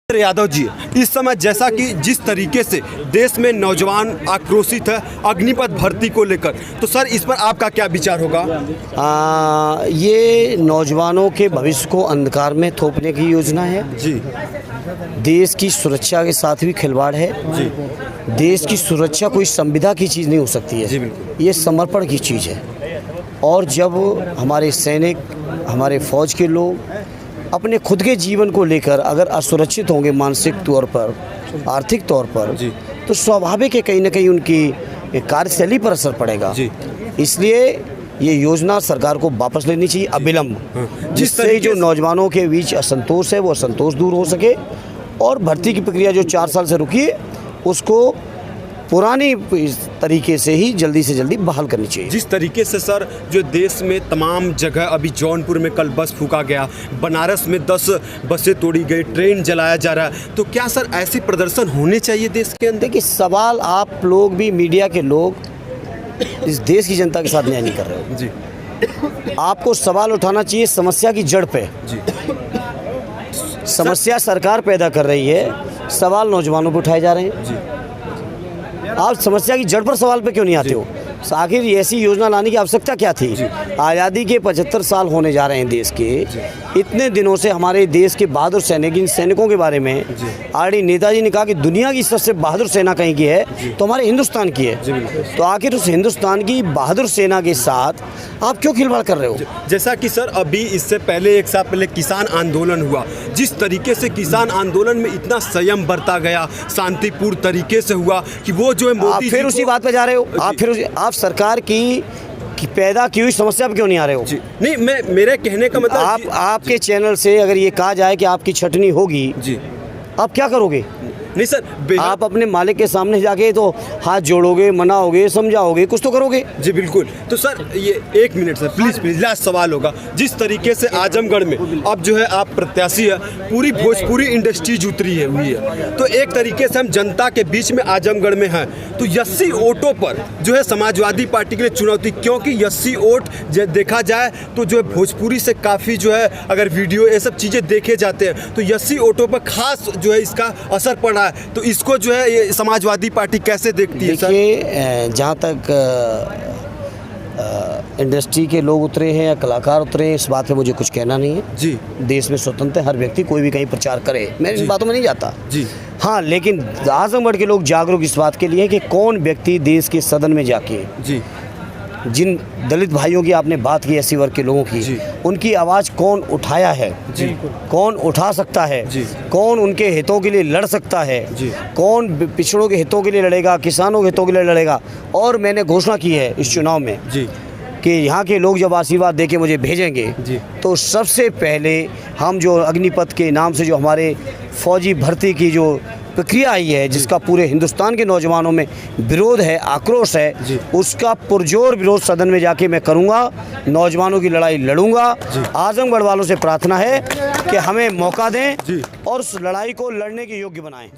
यादव जी, इस समय जैसा कि जिस तरीके से देश में नौजवान आक्रोशित है अग्निपथ भर्ती को लेकर, तो सर इस पर आपका क्या विचार होगा? ये नौजवानों के भविष्य को अंधकार में थोपने की योजना है जी। देश की सुरक्षा के साथ भी खिलवाड़ है जी। देश की सुरक्षा कोई संविदा की चीज़ नहीं हो सकती है जी बिल्कुल। ये समर्पण की चीज़ है। और जब हमारे सैनिक, हमारे फौज के लोग अपने खुद के जीवन को लेकर अगर असुरक्षित होंगे मानसिक तौर पर, आर्थिक तौर पर, तो स्वाभाविक है कहीं ना कहीं उनकी कार्यशैली पर असर पड़ेगा। इसलिए ये योजना सरकार को वापस लेनी चाहिए अविलंब, जिससे जो नौजवानों के बीच असंतोष है वो असंतोष दूर हो सके और भर्ती की प्रक्रिया जो 4 साल से रुकी है उसको पुरानी तरीके से ही जल्दी से जल्दी बहाल करनी चाहिए। जिस तरीके से सर जो देश में तमाम जगह, अभी जौनपुर में कल बस फूका गया, बनारस में 10 बसें तोड़ी गई, ट्रेन जलाया जा रहा है, तो क्या सर ऐसे प्रदर्शन होने चाहिए देश के अंदर? देखिए, सवाल आप लोग भी, मीडिया के लोग इस देश की जनता के साथ न्याय नहीं कर रहे हो जी। आपको सवाल उठाना चाहिए समस्या की जड़ पे जी। समस्या सरकार पैदा कर रही है, सवाल नौजवानों पर उठाए जा रहे हैं जी। आप समस्या की जड़ पर सवाल पे क्यों नहीं आते हो? आखिर ऐसी योजना लाने की आवश्यकता क्या थी? आज़ादी के 75 साल होने जा रहे हैं देश के। इतने दिनों से हमारे देश के बहादुर सैनिकों के बारे में आरडी नेताजी ने कहा कि दुनिया की सबसे बहादुर सेना कहीं की है तो हमारे हिंदुस्तान की है। तो आखिर उस हिंदुस्तान की बहादुर सेना के साथ आप क्यों खिलवाड़ कर रहे हो? जैसा कि सर अभी इससे पहले 1 साल पहले किसान आंदोलन हुआ, जिस तरीके से किसान आंदोलन में इतना संयम बरता गया, शांतिपूर्ण तरीके से हुआ कि वो जो है मोदी, आप फिर उसी बात पे जा रहे हो। आप सरकार की पैदा की हुई समस्या पे क्यों नहीं आ रहे हो? नहीं, मेरे कहने का मतलब आपके चैनल से अगर ये कहा जाए कि आपकी छटनी होगी जी, आप क्या करोगे? नहीं सर, आप अपने मालिक के सामने जाके तो हाथ जोड़ोगे, मनाओगे, समझाओगे, कुछ तो करोगे। जी बिल्कुल। तो सर ये 1 मिनट सर, प्लीज़ लास्ट सवाल होगा। जिस तरीके से आजमगढ़ में अब जो है आप प्रत्याशी है, पूरी भोजपुरी इंडस्ट्री उतरी हुई है, तो एक तरीके से हम जनता के बीच में आजमगढ़ में हैं, तो 80 वोटों पर जो है समाजवादी पार्टी के लिए चुनौती, क्योंकि 80 वोट देखा जाए तो जो है भोजपुरी से काफ़ी जो है अगर वीडियो ये सब चीज़ें देखे जाते हैं तो 80 वोटों पर खास जो है इसका असर पड़ रहा है। तो इसको जो है ये समाजवादी पार्टी कैसे देखती है? देखिए, जहाँ तक इंडस्ट्री के लोग उतरे हैं या कलाकार उतरे हैं, इस बात पे मुझे कुछ कहना नहीं है जी। देश में स्वतंत्र है, हर व्यक्ति कोई भी कहीं प्रचार करे, मैं इन बातों में नहीं जाता जी। हाँ, लेकिन आजमगढ़ के लोग जागरूक इस बात के लिए कि कौन व्यक्ति देश के सदन में जाके जी, जिन दलित भाइयों की आपने बात की, एससी वर्ग के लोगों की, उनकी आवाज़ कौन उठाया है जी, कौन उठा सकता है जी, कौन उनके हितों के लिए लड़ सकता है जी, कौन पिछड़ों के हितों के लिए लड़ेगा, किसानों के हितों के लिए लड़ेगा। और मैंने घोषणा की है इस चुनाव में जी कि यहाँ के लोग जब आशीर्वाद देके मुझे भेजेंगे तो सबसे पहले हम जो अग्निपथ के नाम से जो हमारे फौजी भर्ती की जो प्रक्रिया आई है, जिसका पूरे हिंदुस्तान के नौजवानों में विरोध है, आक्रोश है, उसका पुरजोर विरोध सदन में जाके मैं करूंगा, नौजवानों की लड़ाई लड़ूंगा। आजमगढ़ वालों से प्रार्थना है कि हमें मौका दें और उस लड़ाई को लड़ने के योग्य बनाएं।